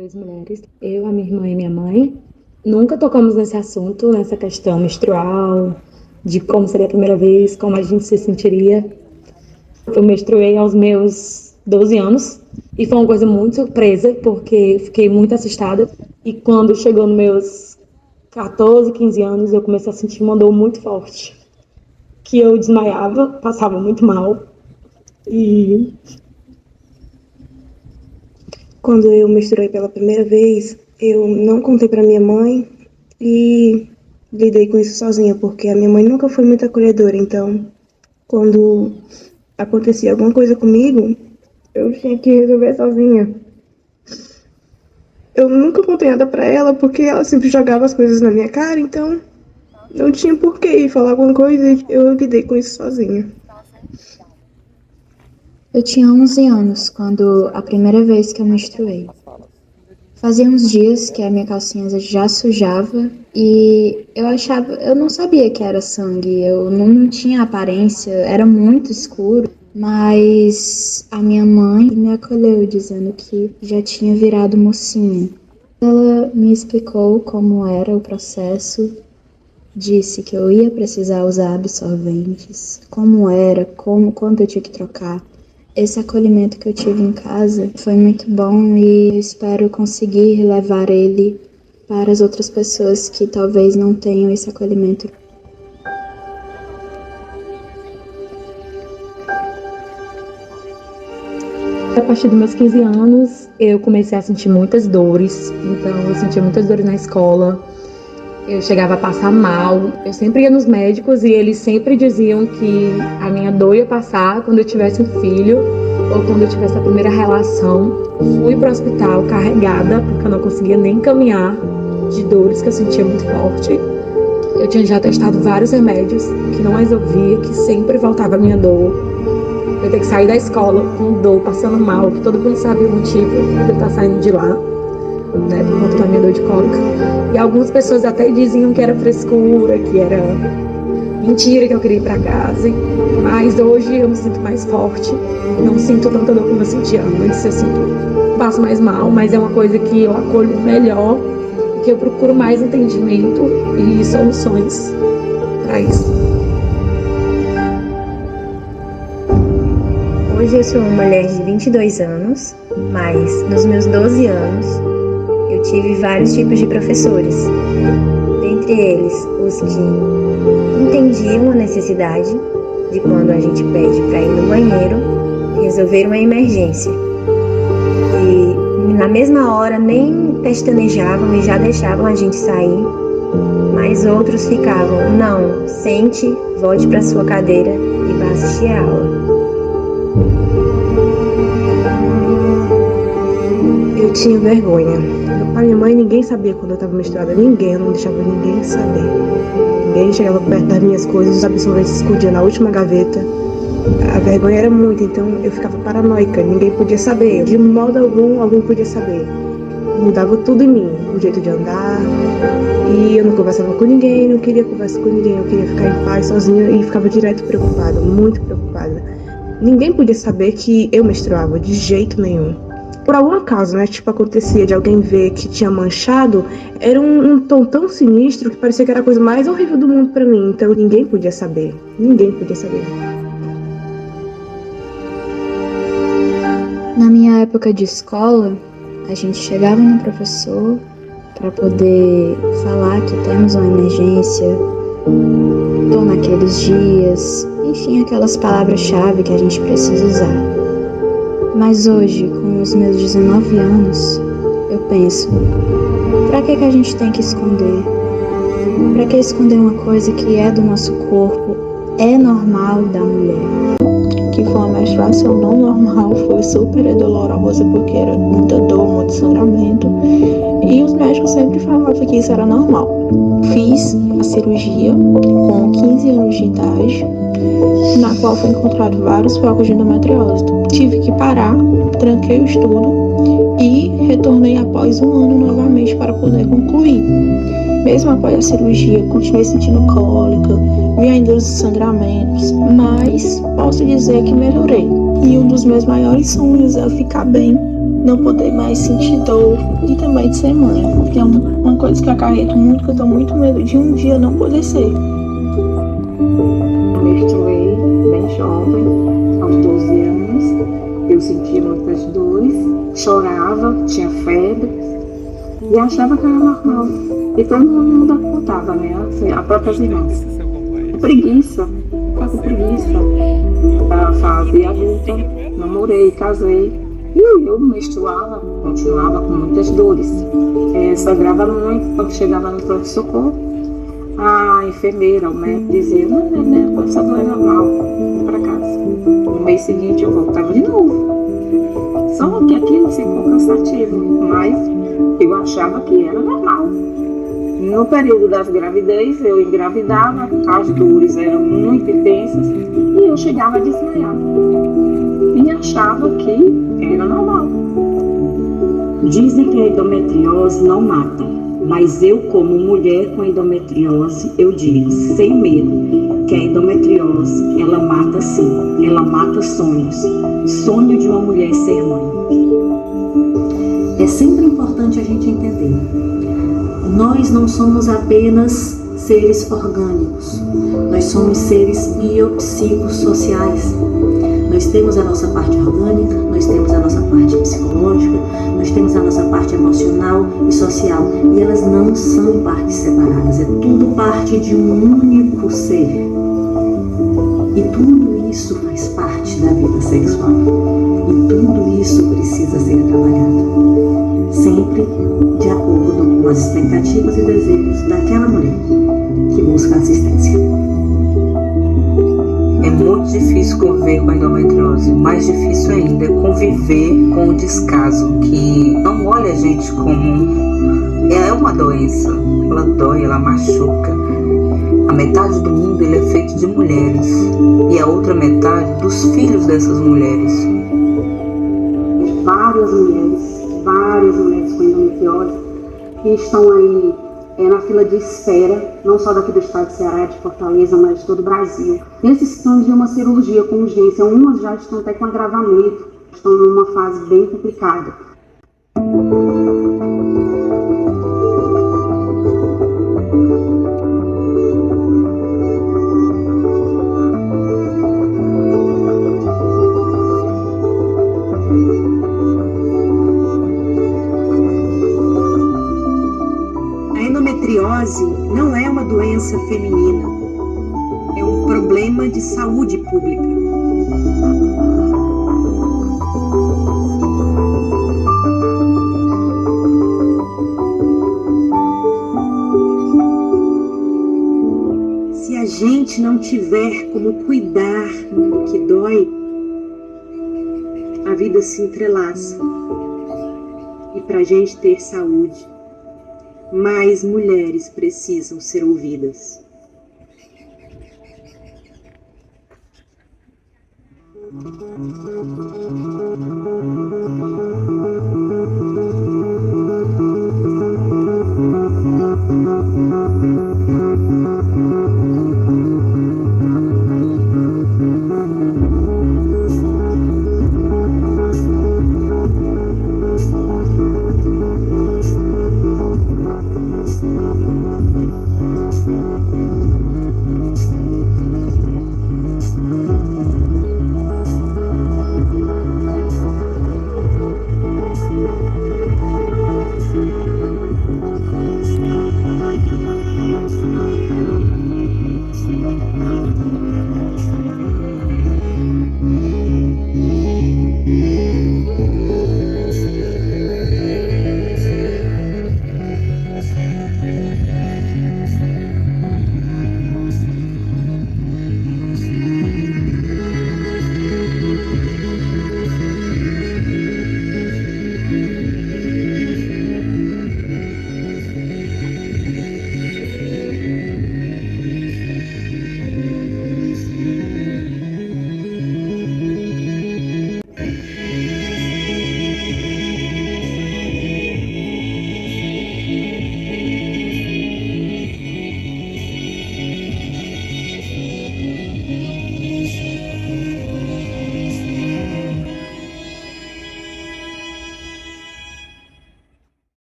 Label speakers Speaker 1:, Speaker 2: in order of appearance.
Speaker 1: três mulheres, eu, a minha irmã e minha mãe. Nunca tocamos nesse assunto, nessa questão menstrual, de como seria a primeira vez, como a gente se sentiria. Eu menstruei aos meus 12 anos e foi uma coisa muito surpresa, porque eu fiquei muito assustada. E quando chegou nos meus 14, 15 anos, eu comecei a sentir uma dor muito forte, que eu desmaiava, passava muito mal. E quando eu menstruei pela primeira vez, eu não contei para minha mãe e lidei com isso sozinha, porque a minha mãe nunca foi muito acolhedora. Então, quando acontecia alguma coisa comigo, eu tinha que resolver sozinha. Eu nunca contei nada para ela, porque ela sempre jogava as coisas na minha cara, então não tinha por que falar alguma coisa e eu lidei com isso sozinha.
Speaker 2: Eu tinha 11 anos quando a primeira vez que eu menstruei. Fazia uns dias que a minha calcinha já sujava e eu não sabia que era sangue, eu não tinha aparência, era muito escuro, mas a minha mãe me acolheu dizendo que já tinha virado mocinha. Ela me explicou como era o processo, disse que eu ia precisar usar absorventes, como era, quanto eu tinha que trocar. Esse acolhimento que eu tive em casa foi muito bom e eu espero conseguir levar ele para as outras pessoas que talvez não tenham esse acolhimento.
Speaker 1: A partir dos meus 15 anos, eu comecei a sentir muitas dores. Então, eu sentia muitas dores na escola. Eu chegava a passar mal. Eu sempre ia nos médicos e eles sempre diziam que a minha dor ia passar quando eu tivesse um filho ou quando eu tivesse a primeira relação. Fui para o hospital carregada, porque eu não conseguia nem caminhar, de dores que eu sentia muito forte. Eu tinha já testado vários remédios que não resolvia, que sempre voltava a minha dor. Eu ter que sair da escola com dor, passando mal, que todo mundo sabia o motivo de eu estar saindo de lá, né, por conta da minha dor de cólica. E algumas pessoas até diziam que era frescura, que era mentira, que eu queria ir para casa. Mas hoje eu me sinto mais forte, não sinto tanta dor como eu sentia antes. Eu passo mais mal, mas é uma coisa que eu acolho melhor, que eu procuro mais entendimento e soluções para isso.
Speaker 3: Hoje eu sou uma mulher de 22 anos, mas nos meus 12 anos eu tive vários tipos de professores. Dentre eles, os que entendiam a necessidade de quando a gente pede para ir no banheiro resolver uma emergência. E na mesma hora nem pestanejavam e já deixavam a gente sair, mas outros ficavam, não, sente, volte para sua cadeira e vá assistir a aula.
Speaker 1: Eu tinha vergonha. Meu pai e minha mãe, ninguém sabia quando eu estava menstruada. Ninguém, eu não deixava ninguém saber. Ninguém chegava perto das minhas coisas, os absorventes se escondiam na última gaveta. A vergonha era muita, então eu ficava paranoica. Ninguém podia saber. De modo algum podia saber. Mudava tudo em mim. O jeito de andar. E eu não conversava com ninguém, não queria conversar com ninguém. Eu queria ficar em paz, sozinha, e ficava direto preocupada, muito preocupada. Ninguém podia saber que eu menstruava, de jeito nenhum. Por algum acaso, né, tipo, acontecia de alguém ver que tinha manchado, era um tom tão sinistro que parecia que era a coisa mais horrível do mundo pra mim. Então ninguém podia saber. Ninguém podia saber.
Speaker 2: Na minha época de escola, a gente chegava no professor para poder falar que temos uma emergência, tô naqueles dias, enfim, aquelas palavras-chave que a gente precisa usar. Mas hoje, com os meus 19 anos, eu penso, pra que a gente tem que esconder? Pra que esconder uma coisa que é do nosso corpo, é normal da mulher?
Speaker 4: Que foi uma menstruação não normal, foi super dolorosa porque era muita dor, muito sangramento. E os médicos sempre falavam que isso era normal. Fiz a cirurgia com 15 anos de idade, na qual foi encontrado vários focos de endometriose. Tive que parar, tranquei o estudo e retornei após um ano novamente para poder concluir. Mesmo após a cirurgia, continuei sentindo cólica, vi ainda os sangramentos, mas posso dizer que melhorei. E um dos meus maiores sonhos é ficar bem não poder mais sentir dor e também de ser mãe. Que é uma coisa que eu acarreto muito, que eu tenho muito medo de um dia não poder ser.
Speaker 5: Eu menstruei bem jovem, aos 12 anos. Eu sentia muitas dores, chorava, tinha febre e achava que era normal. E todo mundo apontava, né? A própria irmãs. Preguiça, ficava com preguiça. A fase adulta, namorei, casei. E eu menstruava, continuava com muitas dores. Sangrava muito quando chegava no pronto-socorro. A enfermeira, o médico dizia, não, essa dor é normal, vou para casa. No mês seguinte eu voltava de novo. Só que aquilo ficou cansativo, mas eu achava que era normal. No período das gravidez, eu engravidava, as dores eram muito intensas e eu chegava a desmaiar. E achava que era normal.
Speaker 6: Dizem que a endometriose não mata, mas eu, como mulher com endometriose, eu digo, sem medo, que a endometriose, ela mata sim, ela mata sonhos. Sonho de uma mulher ser mãe.
Speaker 7: É sempre importante a gente entender. Nós não somos apenas seres orgânicos, nós somos seres biopsicossociais. Nós temos a nossa parte orgânica, nós temos a nossa parte psicológica, nós temos a nossa parte emocional e social, e elas não são partes separadas, é tudo parte de um único ser. E tudo isso faz parte da vida sexual, e tudo isso precisa ser trabalhado, sempre de acordo com as expectativas e desejos daquela mulher que busca assistência.
Speaker 5: É muito difícil conviver com a endometriose, mais difícil ainda é conviver com o descaso, que não olha a gente como... É uma doença, ela dói, ela machuca. A metade do mundo ele é feito de mulheres, e a outra metade dos filhos dessas mulheres.
Speaker 8: Várias mulheres com endometriose que estão aí na fila de espera, não só daqui do estado de Ceará, de Fortaleza, mas de todo o Brasil, necessitando de uma cirurgia com urgência. Umas já estão até com agravamento, estão numa fase bem complicada.
Speaker 7: A endometriose não é uma doença feminina, é um problema de saúde pública. Se a gente não tiver como cuidar do que dói, a vida se entrelaça. E para a gente ter saúde, mais mulheres precisam ser ouvidas.